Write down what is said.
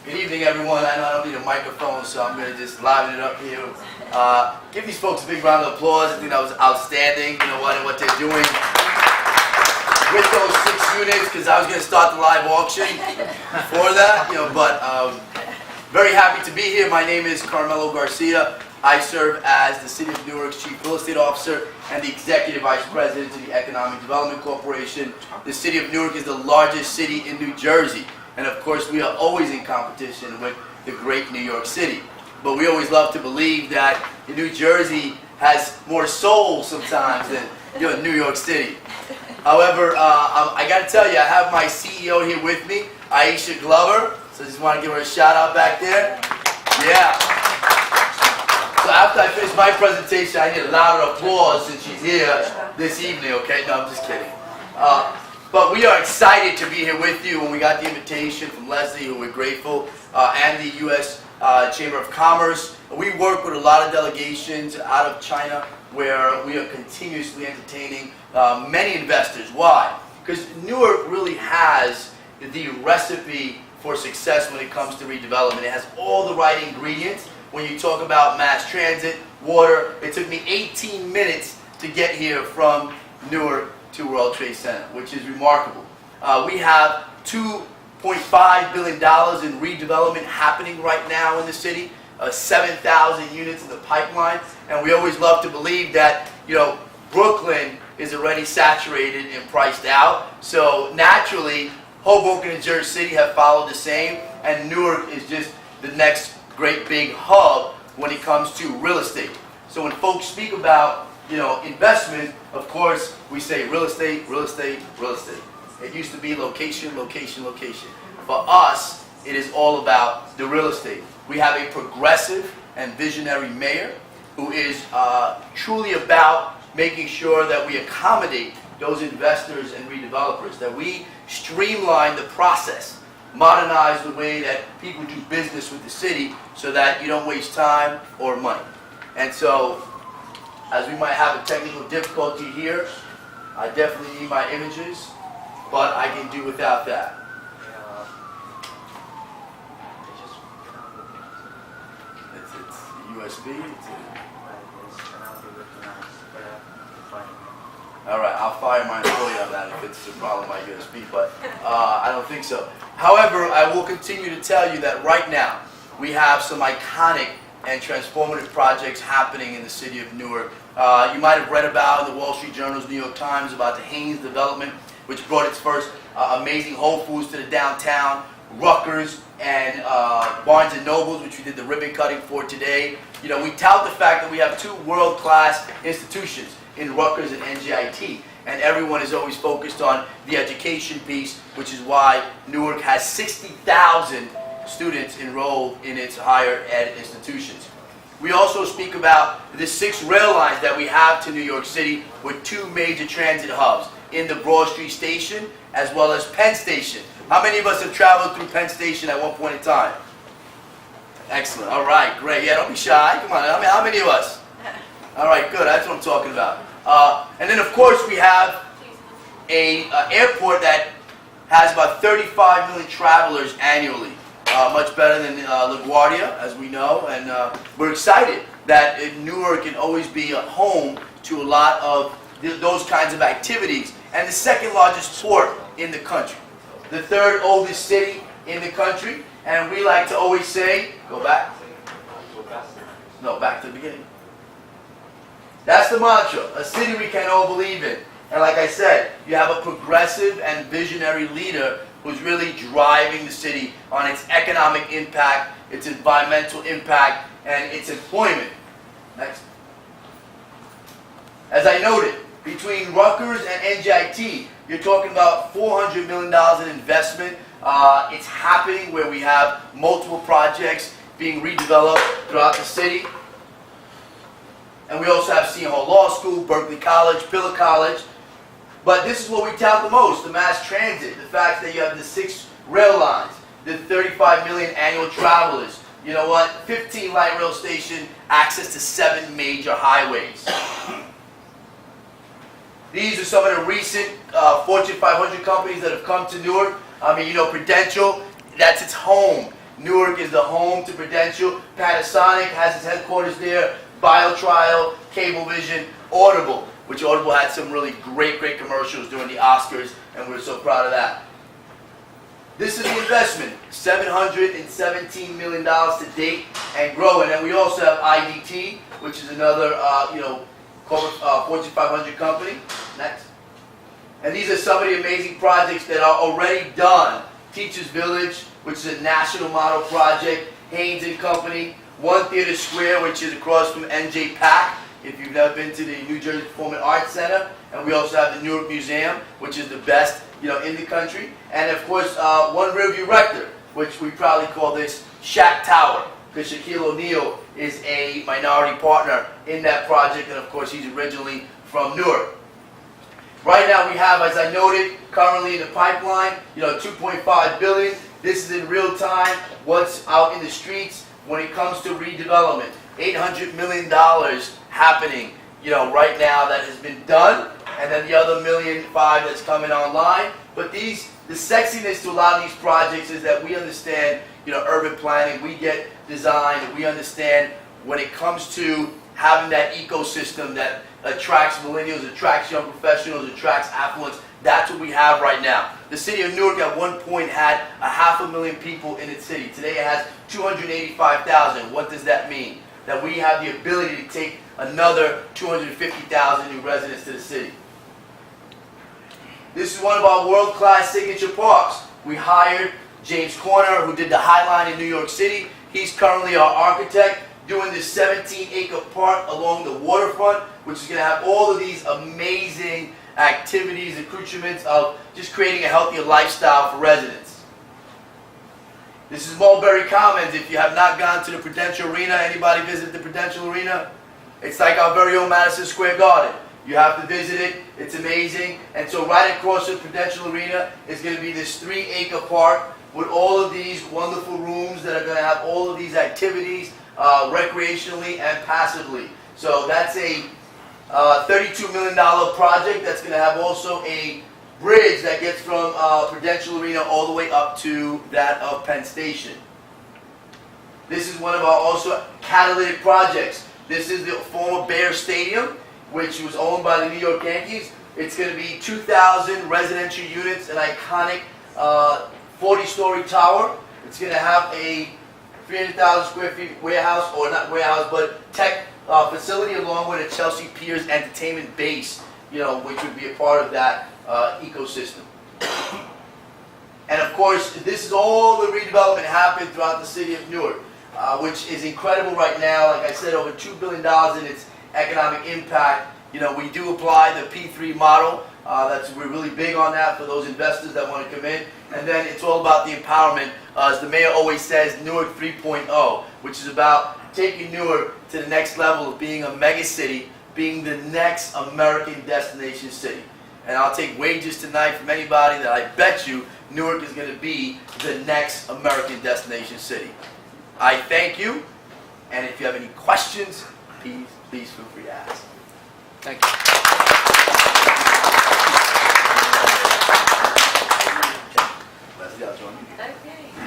Good evening, everyone. I know I don't need a microphone, so I'm going to just liven it up here. Give these folks a big round of applause. I think that was outstanding, you know what they're doing with those 6 units, because I was going to start the live auction before that, but very happy to be here. My name is Carmelo Garcia. I serve as the City of Newark's Chief Real Estate Officer and the Executive Vice President of the Economic Development Corporation. The City of Newark is the largest city in New Jersey. And of course, we are always in competition with the great New York City. But we always love to believe that New Jersey has more soul sometimes than New York City. However, I got to tell you, I have my CEO here with me, Aisha Glover. So I just want to give her a shout out back there. Yeah. So after I finish my presentation, I need a louder applause since she's here this evening, okay? No, I'm just kidding. But we are excited to be here with you. When we got the invitation from Leslie, who we're grateful, and the U.S. Chamber of Commerce. We work with a lot of delegations out of China where we are continuously entertaining many investors. Why? Because Newark really has the recipe for success when it comes to redevelopment. It has all the right ingredients. When you talk about mass transit, water, it took me 18 minutes to get here from Newark to World Trade Center, which is remarkable. We have $2.5 billion in redevelopment happening right now in the city, 7,000 units in the pipeline, and we always love to believe that, Brooklyn is already saturated and priced out, so naturally, Hoboken and Jersey City have followed the same, and Newark is just the next great big hub when it comes to real estate. So when folks speak about investment, of course, we say real estate, real estate, real estate. It used to be location, location, location. For us, it is all about the real estate. We have a progressive and visionary mayor who is truly about making sure that we accommodate those investors and redevelopers, that we streamline the process, modernize the way that people do business with the city so that you don't waste time or money. And so, as we might have a technical difficulty here, I definitely need my images, but I can do without that. It's USB. All right, I'll fire my employee on that if it's a problem with my USB, but I don't think so. However, I will continue to tell you that right now we have some iconic and transformative projects happening in the city of Newark. You might have read about in the Wall Street Journal's New York Times about the Haynes development, which brought its first amazing Whole Foods to the downtown, Rutgers and Barnes & Nobles, which we did the ribbon cutting for today. We tout the fact that we have 2 world-class institutions in Rutgers and NJIT, and everyone is always focused on the education piece, which is why Newark has 60,000 students enrolled in its higher ed institutions. We also speak about the 6 rail lines that we have to New York City with 2 major transit hubs in the Broad Street Station as well as Penn Station. How many of us have traveled through Penn Station at one point in time? Excellent. All right, great. Yeah, don't be shy. Come on. How many of us? All right, good. That's what I'm talking about. And then, of course, we have an airport that has about 35 million travelers annually. Much better than LaGuardia, as we know, and we're excited that Newark can always be a home to a lot of those kinds of activities, and the 2nd largest port in the country, the 3rd oldest city in the country, and we like to always say, go back. No, back to the beginning. That's the mantra, a city we can all believe in. And like I said, you have a progressive and visionary leader who's really driving the city on its economic impact, its environmental impact, and its employment. Next. As I noted, between Rutgers and NJIT, you're talking about $400 million in investment. It's happening where we have multiple projects being redeveloped throughout the city. And we also have Seton Hall Law School, Berkeley College, Pillar College. But this is what we tout the most, the mass transit, the fact that you have the 6 rail lines, the 35 million annual travelers. You know what? 15 light rail station, access to 7 major highways. These are some of the recent Fortune 500 companies that have come to Newark. I mean, Prudential, that's its home. Newark is the home to Prudential. Panasonic has its headquarters there. BioTrial, Cablevision, Audible, which Audible had some really great commercials during the Oscars, and we're so proud of that. This is the investment, $717 million to date and growing. And we also have IDT, which is another corporate, Fortune 500 company. Next. And these are some of the amazing projects that are already done. Teachers Village, which is a national model project. Haynes & Company. One Theater Square, which is across from NJ Pack, if you've never been to the New Jersey Performing Arts Center. And we also have the Newark Museum, which is the best in the country. And of course, One Riverview Rector, which we proudly call this Shack Tower, because Shaquille O'Neal is a minority partner in that project, and of course he's originally from Newark. Right now we have, as I noted, currently in the pipeline, $2.5 billion. This is in real time, what's out in the streets when it comes to redevelopment. $800 million happening, right now that has been done, and then the other $1.5 million that's coming online. But the sexiness to a lot of these projects is that we understand, urban planning, we get design, and we understand when it comes to having that ecosystem that attracts millennials, attracts young professionals, attracts affluence. That's what we have right now. The city of Newark at one point had 500,000 people in its city. Today it has 285,000. What does that mean? That we have the ability to take another 250,000 new residents to the city. This is one of our world-class signature parks. We hired James Corner, who did the High Line in New York City. He's currently our architect, doing this 17-acre park along the waterfront, which is going to have all of these amazing activities, accoutrements of just creating a healthier lifestyle for residents. This is Mulberry Commons. If you have not gone to the Prudential Arena, anybody visit the Prudential Arena? It's like our very own Madison Square Garden. You have to visit it. It's amazing. And so right across the Prudential Arena is going to be this 3-acre park with all of these wonderful rooms that are going to have all of these activities recreationally and passively. So that's a $32 million project that's going to have also a bridge that gets from Prudential Arena all the way up to that of Penn Station. This is one of our also catalytic projects. This is the former Bear Stadium, which was owned by the New York Yankees. It's going to be 2,000 residential units, an iconic 40-story tower. It's going to have a 300,000 square feet warehouse, or not warehouse, but tech facility, along with a Chelsea Piers entertainment base, which would be a part of that ecosystem. And of course, this is all the redevelopment happened throughout the city of Newark, which is incredible right now. Like I said, over $2 billion in its economic impact. We do apply the P3 model. We're really big on that for those investors that want to come in. And then it's all about the empowerment. As the mayor always says, Newark 3.0, which is about taking Newark to the next level of being a mega city, being the next American destination city. And I'll take wagers tonight from anybody that I bet you Newark is going to be the next American destination city. I thank you, and if you have any questions, please feel free to ask. Thank you. Leslie, I'll join you. Okay.